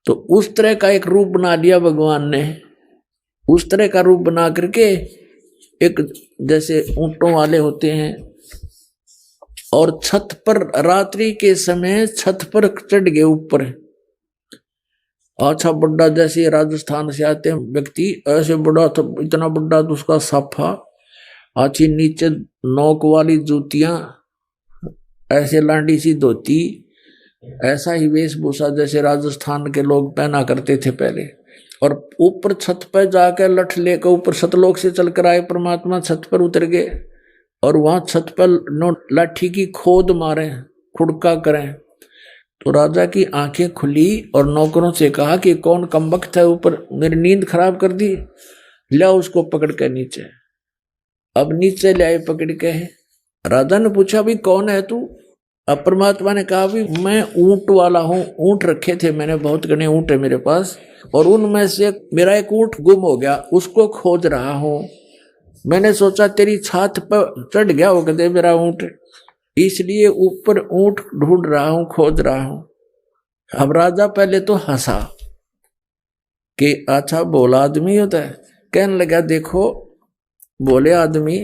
तो उस तरह का एक रूप बना लिया भगवान ने, उस तरह का रूप बना करके एक जैसे ऊंटों वाले होते हैं, और छत पर रात्रि के समय छत पर चढ़ गए ऊपर। अच्छा बड़ा, जैसे राजस्थान से आते हैं व्यक्ति, ऐसे बड़ा तो इतना बड़ा तो उसका साफा, अच्छी नीचे नोक वाली जूतियां, ऐसे लांडी सी धोती, ऐसा ही वेशभूषा जैसे राजस्थान के लोग पहना करते थे पहले। और ऊपर छत पर जाकर लठ लेकर ऊपर सतलोक से चलकर आए परमात्मा, छत पर उतर गए और वहां छत पर लाठी की खोद मारे, खुड़का करें। तो राजा की आंखें खुली और नौकरों से कहा कि कौन कमबख्त है ऊपर, मेरी नींद खराब कर दी, लिया उसको पकड़ के नीचे। अब नीचे ले आए पकड़ के। राजा ने पूछा भी कौन है तू? अब परमात्मा ने कहा भी मैं ऊंट वाला हूँ, ऊंट रखे थे मैंने, बहुत घने ऊंट है मेरे पास, और उनमें से मेरा एक ऊंट गुम हो गया, उसको खोज रहा हूँ। मैंने सोचा तेरी छात पर चढ़ गया हो कदे मेरा ऊंट, इसलिए ऊपर ऊंट ढूंढ रहा हूं, खोज रहा हूं। अब राजा पहले तो हंसा कि अच्छा बोला आदमी होता है। कहने लगा देखो बोले आदमी,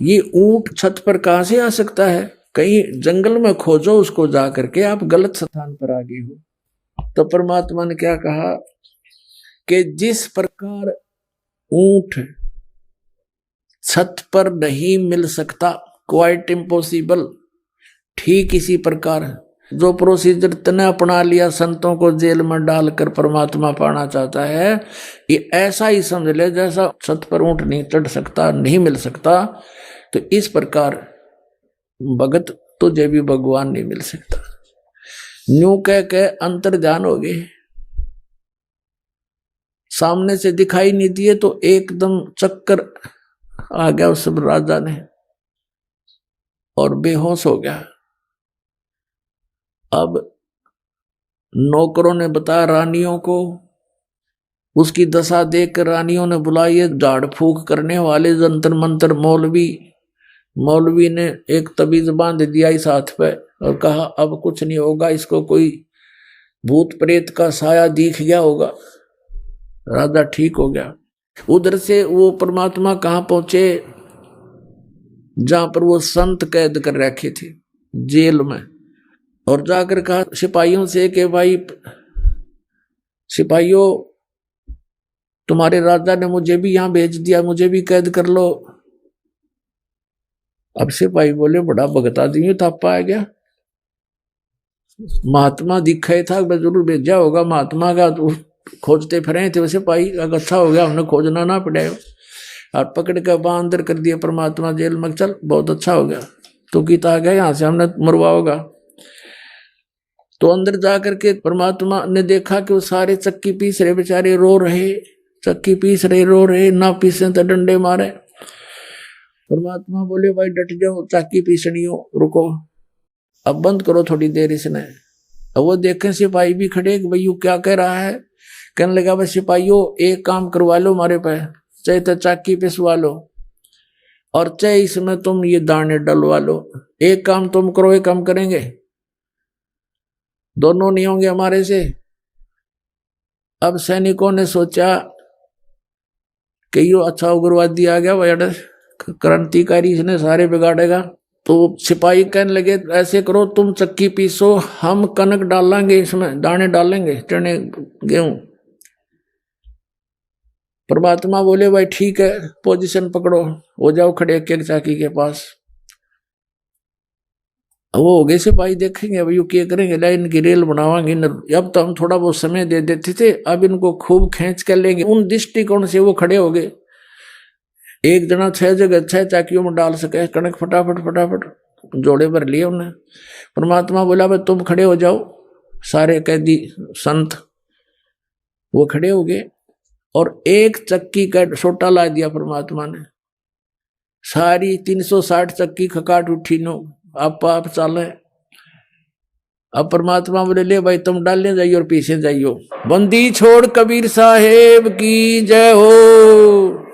ये ऊंट छत पर कहां से आ सकता है, कहीं जंगल में खोजो उसको जा करके, आप गलत स्थान पर आ गए हो। तो परमात्मा ने क्या कहा कि जिस प्रकार ऊंट छत पर नहीं मिल सकता, क्वाइट इम्पॉसिबल, ठीक इसी प्रकार जो प्रोसीजर तने अपना लिया संतों को जेल में डालकर परमात्मा पाना चाहता है, ये ऐसा ही समझ ले जैसा छत पर ऊंट नहीं चढ़ सकता, नहीं मिल सकता, तो इस प्रकार भगत तुझे भी भगवान नहीं मिल सकता। न्यू कह के अंतर ध्यान हो गए, सामने से दिखाई नहीं दिए तो एकदम चक्कर आ गया उस राजा ने और बेहोश हो गया। अब नौकरों ने बताया रानियों को, उसकी दशा देखकर रानियों ने बुलाई झाड़ फूक करने वाले जंतर मंतर मौलवी ने एक तबीज बांध दिया इस हाथ पे और कहा अब कुछ नहीं होगा, इसको कोई भूत प्रेत का साया दिख गया होगा। राजा ठीक हो गया। उधर से वो परमात्मा कहाँ पहुंचे, जहां पर वो संत कैद कर रखे थे जेल में, और जाकर कहा सिपाहियों से कि भाई सिपाहियों, तुम्हारे राजा ने मुझे भी यहां भेज दिया, मुझे भी कैद कर लो। अब सिपाही बोले बड़ा भगत आदमी थापा आ गया, महात्मा दिखा ही था, जरूर भेजा होगा महात्मा का, तो खोजते फिरे थे वैसे पाई, अच्छा हो गया हमने खोजना ना पड़े, और पकड़ कर वहां अंदर कर दिया परमात्मा जेल में, चल बहुत अच्छा हो गया, तो गीता आ गया यहाँ से हमने मरवा होगा। तो अंदर जाकर के परमात्मा ने देखा कि वो सारे चक्की पीस रहे, बेचारे रो रहे, चक्की पीस रहे रो रहे, ना पीसे तो डंडे मारे। परमात्मा बोले भाई डट जाओ, चक्की पीसनी हो, रुको अब बंद करो थोड़ी देर इसने। अब वो देखें सिपाही भी खड़े कि भाई क्या कह रहा है। कहने लगा भाई सिपाहियों एक काम करवा लो हमारे पे, चाहे तो चक्की पिसवा लो और चाहे इसमें तुम ये दाने डलवा लो, एक काम तुम करो एक काम करेंगे, दोनों नहीं होंगे हमारे से। अब सैनिकों ने सोचा कि यो अच्छा उग्रवादी आ गया, वह क्रांतिकारी, इसने सारे बिगाड़ेगा। तो सिपाही कहने लगे ऐसे करो, तुम चक्की पीसो, हम कनक डालेंगे, इसमें दाने डालेंगे, चने गेहूं। परमात्मा बोले भाई ठीक है, पोजीशन पकड़ो, हो जाओ खड़े एक एक चाकी के पास। वो हो गए सिपाही, देखेंगे अब यू क्या करेंगे, लाइन की रेल बनावांगे। अब तो हम थोड़ा बहुत समय दे देते थे, अब इनको खूब खींच कर लेंगे। उन दृष्टिकोण से वो खड़े हो गए। एक जना 6 जगह 6 चाकियों में डाल सके कणक, फटाफट फटाफट जोड़े भर लिए उन्हें। परमात्मा बोला भाई तुम खड़े हो जाओ, सारे कैदी संत वो खड़े हो गए और एक चक्की का सोटा ला दिया परमात्मा ने। सारी 360 चक्की खकाट उठी नो, आप चाले। अब परमात्मा बोले ले भाई तुम डालने जाइयो और पीछे जाइयो। बंदी छोड़ कबीर साहेब की जय हो।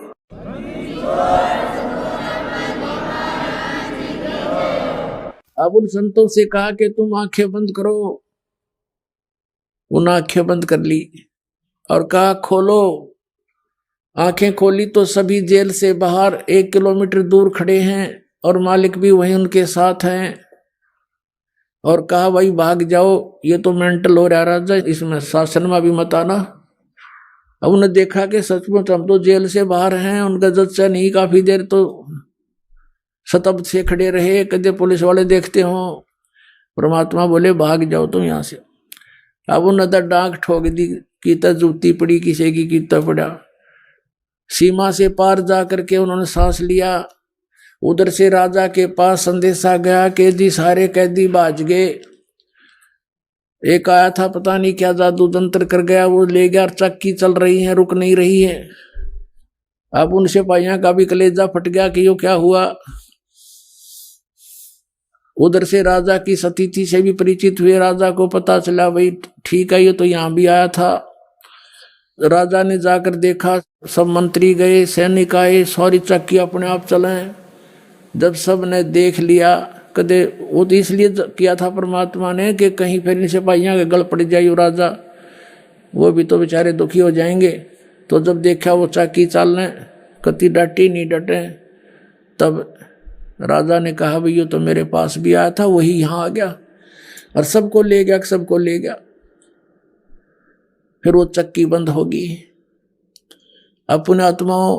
अब उन संतों से कहा कि तुम आंखें बंद करो। उन आंखें बंद कर ली और कहा खोलो। आंखें खोली तो सभी जेल से बाहर 1 किलोमीटर दूर खड़े हैं और मालिक भी वहीं उनके साथ हैं। और कहा भाई भाग जाओ, ये तो मेंटल हो रहा राजा, इसमें शासन में भी मत आना। अब उन्हें देखा कि सचमुच हम तो जेल से बाहर हैं। उनका जज नहीं, काफी देर तो शतब्द से खड़े रहे, कदे पुलिस वाले देखते हो। परमात्मा बोले भाग जाओ तुम यहां से। अब उन्हें तो डांक ठोक दी, कीता जूती पड़ी किसी की, कीता पड़ा। सीमा से पार जा करके उन्होंने सांस लिया। उधर से राजा के पास संदेशा गया कि जी सारे कैदी भाज गए। एक आया था पता नहीं क्या जादू तंत्र कर गया, वो ले गया, चक्की चल रही है, रुक नहीं रही है। अब उन सिपाहियों का भी कलेजा फट गया कि यो क्या हुआ। उधर से राजा की सतीथि से भी परिचित हुए। राजा को पता चला भाई ठीक है, ये तो यहां भी आया था। राजा ने जाकर देखा, सब मंत्री गए, सैनिक आए, सारी चक्की अपने आप चले। जब सब ने देख लिया, कदे वो तो इसलिए किया था परमात्मा ने कि कहीं फिर इन सिपाहियों के गल पड़ जाए राजा, वो भी तो बेचारे दुखी हो जाएंगे। तो जब देखा वो चक्की चलने, कति डटे नहीं डटे। तब राजा ने कहा भाई ये तो मेरे पास भी आया था, वही यहाँ आ गया और सबको ले गया, सबको ले गया। फिर वो चक्की बंद होगी। अपने आत्माओं,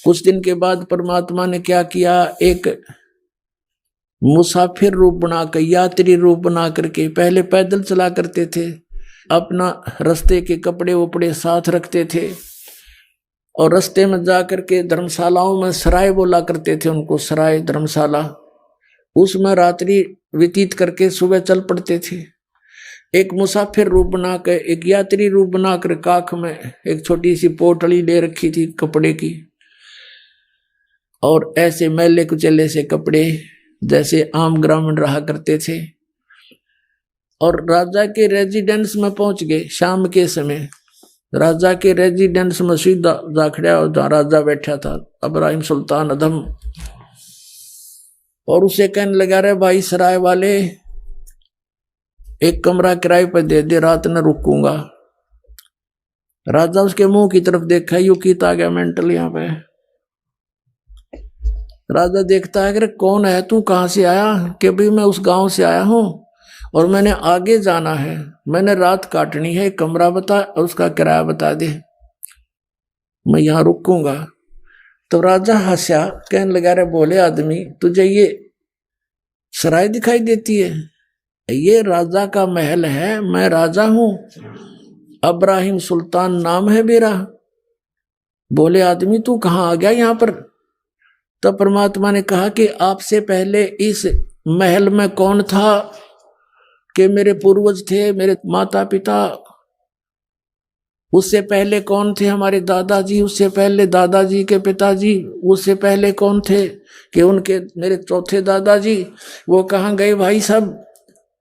कुछ दिन के बाद परमात्मा ने क्या किया, एक मुसाफिर रूप बनाकर, यात्री रूप बना करके, पहले पैदल चला करते थे, अपना रास्ते के कपड़े वपड़े साथ रखते थे और रास्ते में जाकर के धर्मशालाओं में सराय बोला करते थे, उनको सराय धर्मशाला, उसमें रात्रि व्यतीत करके सुबह चल पड़ते थे। एक मुसाफिर रूप बनाकर, एक यात्री रूप बनाकर काख में एक छोटी सी पोटली ले रखी थी कपड़े की, और ऐसे मैले कुचले से कपड़े जैसे आम ग्रामीण रहा करते थे। और राजा के रेजिडेंस में पहुंच गए शाम के समय। राजा के रेजिडेंस में सीधा जा खड़ा, और जहां राजा बैठा था इब्राहिम सुल्तान अदम, और उसे कहने लगा रे भाई सराय वाले, एक कमरा किराए पर दे दे, रात न रुकूंगा। राजा उसके मुंह की तरफ देखा, यू कीता आ गया मेंटल यहाँ पे। राजा देखता है कि कौन है तू, कहां से आया? कि भाई मैं उस गांव से आया हूं और मैंने आगे जाना है, मैंने रात काटनी है, कमरा बता और उसका किराया बता दे, मैं यहां रुकूंगा। तो राजा हंसा, कहने लगा रे बोले आदमी, तुझे ये सराय दिखाई देती है? ये राजा का महल है, मैं राजा हूं, इब्राहिम सुल्तान नाम है मेरा। बोले आदमी तू कहां आ गया यहां पर? तो परमात्मा ने कहा कि आपसे पहले इस महल में कौन था, कि मेरे पूर्वज थे, मेरे माता पिता। उससे पहले कौन थे? हमारे दादाजी। उससे पहले दादाजी के पिताजी। उससे पहले कौन थे? कि उनके मेरे चौथे दादाजी। वो कहाँ गए भाई सब?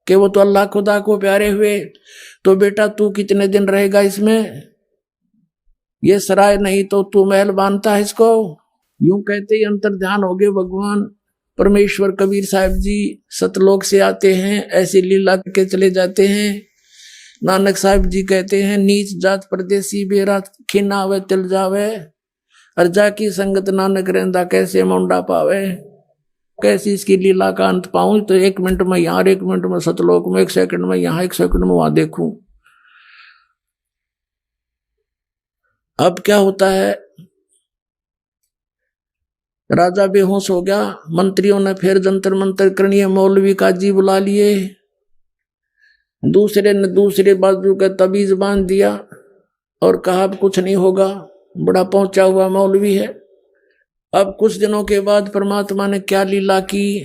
कि वो तो अल्लाह खुदा को प्यारे हुए। तो बेटा तू कितने दिन रहेगा इसमें? ये सराय नहीं तो तू महल बांधता है इसको। यूं कहते ही अंतर ध्यान हो गए भगवान। परमेश्वर कबीर साहब जी सतलोक से आते हैं, ऐसे लीला के चले जाते हैं। नानक साहब जी कहते हैं, नीच जात परदेसी बेरा खिना आवे तिल जावे, अर्जा की संगत नानक रहंदा कैसे मुंडा पावे। कैसी इसकी लीला का अंत पाऊं, तो 1 मिनट में यहाँ, 1 मिनट में सतलोक में, 1 सेकंड में यहाँ, 1 सेकंड में वहां देखूं। अब क्या होता है, राजा बेहोश हो गया। मंत्रियों ने फिर जंतर मंतर करनी, मौलवी काजी बुला लिए। दूसरे ने दूसरे बाजू का तबीज बांध दिया और कहा अब कुछ नहीं होगा, बड़ा पहुंचा हुआ मौलवी है। अब कुछ दिनों के बाद परमात्मा ने क्या लीला की,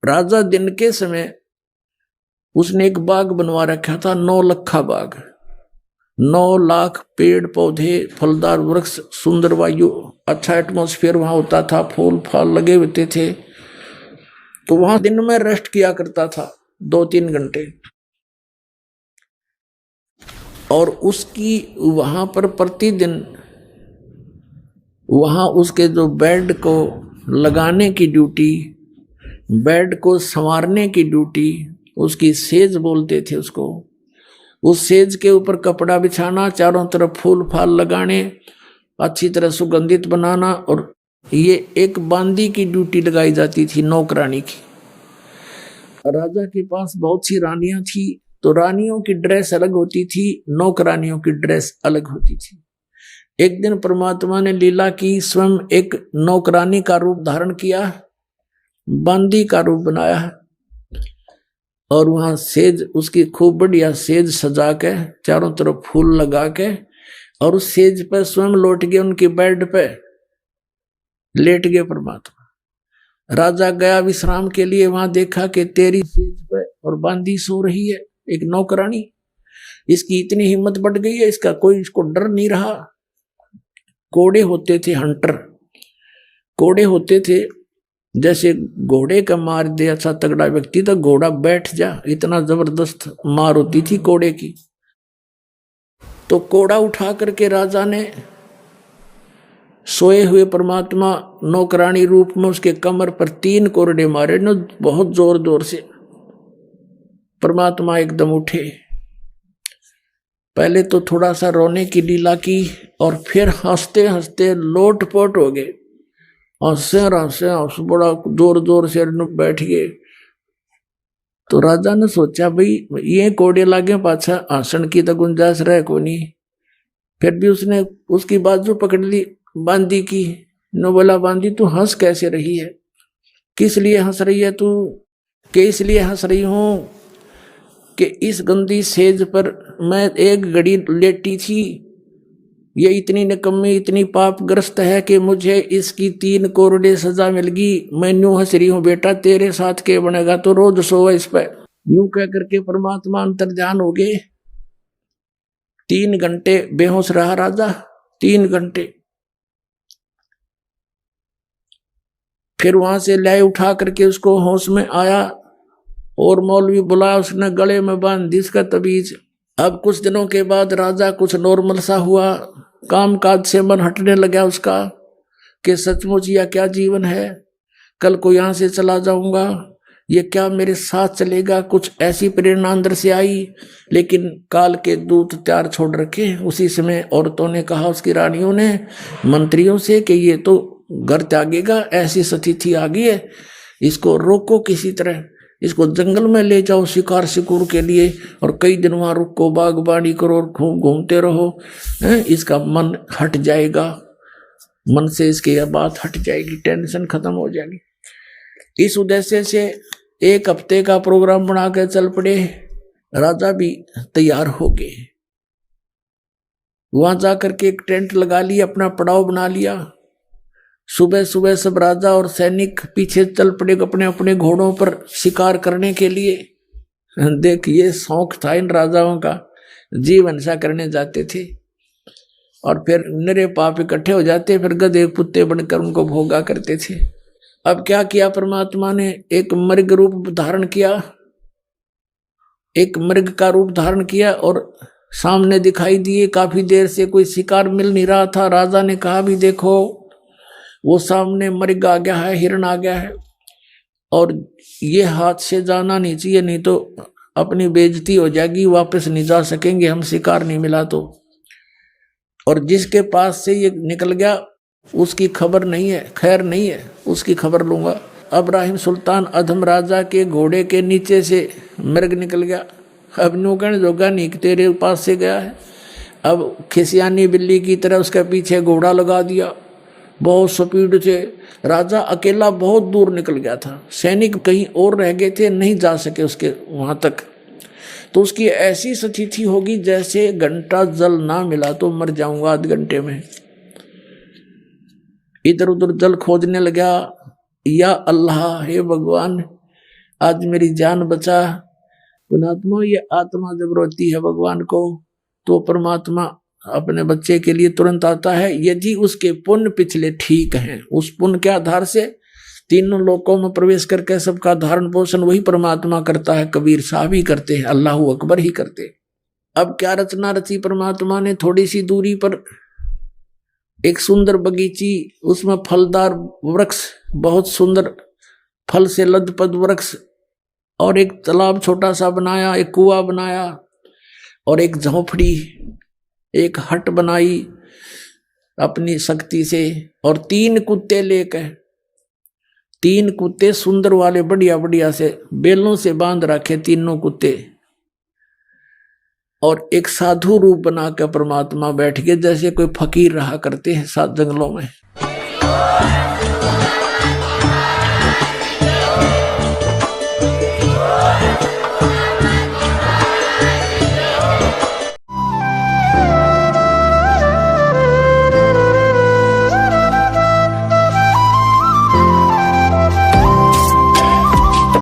राजा दिन के समय उसने एक बाग बनवा रखा था, 9 लखा बाग, 9 लाख पेड़ पौधे, फलदार वृक्ष, सुंदर वायु, अच्छा एटमॉस्फेयर वहां होता था, फूल फल लगे होते थे। तो वहां दिन में रेस्ट किया करता था 2-3 घंटे। और उसकी वहां पर प्रतिदिन वहां उसके जो बेड को लगाने की ड्यूटी, बेड को संवारने की ड्यूटी, उसकी सेज बोलते थे उसको, उस सेज के ऊपर कपड़ा बिछाना, चारों तरफ फूल फाल लगाने, अच्छी तरह सुगंधित बनाना, और ये एक बांदी की ड्यूटी लगाई जाती थी, नौकरानी की। राजा के पास बहुत सी रानियां थी, तो रानियों की ड्रेस अलग होती थी, नौकरानियों की ड्रेस अलग होती थी। एक दिन परमात्मा ने लीला की, स्वयं एक नौकरानी का रूप धारण किया, बांदी का रूप बनाया, और वहां सेज उसकी खूब बढ़िया सेज सजा के, चारों तरफ फूल लगा के, और उस सेज पर स्वयं लौट गए, उनके बेड पे लेट गए परमात्मा। राजा गया विश्राम के लिए, वहां देखा कि तेरी सेज पे और बांदी सो रही है, एक नौकरानी। इसकी इतनी हिम्मत बढ़ गई है, इसका कोई इसको डर नहीं रहा। कोड़े होते थे, हंटर कोड़े होते थे, जैसे घोड़े का मार दे अच्छा तगड़ा व्यक्ति तो घोड़ा बैठ जा, इतना जबरदस्त मार होती थी कोड़े की। तो कोड़ा उठा करके राजा ने सोए हुए परमात्मा नौकरानी रूप में उसके कमर पर 3 कोरडे मारे न, बहुत जोर जोर से। परमात्मा एकदम उठे, पहले तो थोड़ा सा रोने की लीला की, और फिर हंसते हंसते लोटपोट हो गए, हंसे बड़ा जोर जोर से बैठ गए। तो राजा ने सोचा भाई ये कोड़े लागे पाछा हंसन की तो गुंजाइश रहे को नहीं। फिर भी उसने उसकी बाजू पकड़ ली बांदी की, न बोला बांदी तू हंस कैसे रही है, किस लिए हंस रही है तू, कि इसलिए हंस रही हूं कि इस गंदी सेज पर मैं एक घड़ी लेटी थी, ये इतनी निकम्मी इतनी पापग्रस्त है कि मुझे इसकी 3 कोरडे सजा मिल गई। मैं यूं हंस रही हूं, बेटा तेरे साथ के बनेगा तो रोज सोवा इस पर। यूं कह करके परमात्मा अंतर्ध्यान हो गए। 3 घंटे बेहोश रहा राजा, 3 घंटे। फिर वहां से लाई उठा करके उसको होश में आया, और मौलवी बुलाया, उसने गले में बांध दी इसका तबीज। अब कुछ दिनों के बाद राजा कुछ नॉर्मल सा हुआ, काम काज से मन हटने लगा उसका, कि सचमुच यह क्या जीवन है, कल को यहां से चला जाऊंगा, ये क्या मेरे साथ चलेगा, कुछ ऐसी प्रेरणा अंदर से आई। लेकिन काल के दूत त्यार छोड़ रखे। उसी समय औरतों ने कहा, उसकी रानियों ने मंत्रियों से, कि ये तो घर त्यागेगा, ऐसी स्थिति आ गई है, इसको रोको किसी तरह, इसको जंगल में ले जाओ शिकार शिकुर के लिए, और कई दिन वहां रुको, बागबानी करो और खूब घूमते रहो, इसका मन हट जाएगा, मन से इसकी यह बात हट जाएगी, टेंशन खत्म हो जाएगी। इस उद्देश्य से 1 हफ्ते का प्रोग्राम बना के चल पड़े। राजा भी तैयार हो गए, वहां जाकर के एक टेंट लगा लिया, अपना पड़ाव बना लिया। सुबह सुबह सब राजा और सैनिक पीछे चल पड़े अपने अपने घोड़ों पर शिकार करने के लिए। देख ये शौक था इन राजाओं का, जीवन ऐसा करने जाते थे, और फिर निरे पाप इकट्ठे हो जाते, फिर गधे कुत्ते बनकर उनको भोगा करते थे। अब क्या किया परमात्मा ने, एक मृग रूप धारण किया, एक मृग का रूप धारण किया, और सामने दिखाई दिए। काफी देर से कोई शिकार मिल नहीं रहा था। राजा ने कहा भी देखो वो सामने मृग आ गया है, हिरण आ गया है। और ये हाथ से जाना नहीं चाहिए, नहीं तो अपनी बेइज्जती हो जाएगी, वापस नहीं जा सकेंगे हम, शिकार नहीं मिला तो। और जिसके पास से ये निकल गया उसकी खबर नहीं है, खैर नहीं है, उसकी खबर लूंगा। इब्राहिम सुल्तान अधम राजा के घोड़े के नीचे से मृग निकल गया। अब नूकण जोगा नहीं तेरे पास से गया है। अब खिसियानी बिल्ली की तरह उसके पीछे घोड़ा लगा दिया, बहुत स्पीड से। राजा अकेला बहुत दूर निकल गया था, सैनिक कहीं और रह गए थे, नहीं जा सके उसके वहां तक। तो उसकी ऐसी स्थिति होगी जैसे घंटा जल ना मिला तो मर जाऊंगा आध घंटे में। इधर उधर जल खोजने लगा, या अल्लाह हे भगवान आज मेरी जान बचा। पुणात्मा ये आत्मा जब रोती है भगवान को तो परमात्मा अपने बच्चे के लिए तुरंत आता है, यदि उसके पुण्य पिछले ठीक हैं। उस पुण्य के आधार से तीनों लोकों में प्रवेश करके सबका धारण पोषण वही परमात्मा करता है, कबीर साहब ही करते हैं, अल्लाह अकबर ही करते हैं। अब क्या रचना रची परमात्मा ने, थोड़ी सी दूरी पर एक सुंदर बगीची, उसमें फलदार वृक्ष, बहुत सुंदर फल से लदपद वृक्ष, और एक तालाब छोटा सा बनाया, एक कुआं बनाया, और एक झोपड़ी, एक हट बनाई अपनी शक्ति से, और 3 कुत्ते लेकर, 3 कुत्ते सुंदर वाले बढ़िया बढ़िया से बेलों से बांध रखे तीनों कुत्ते, और एक साधु रूप बनाकर परमात्मा बैठ के, जैसे कोई फकीर रहा करते हैं सात जंगलों में।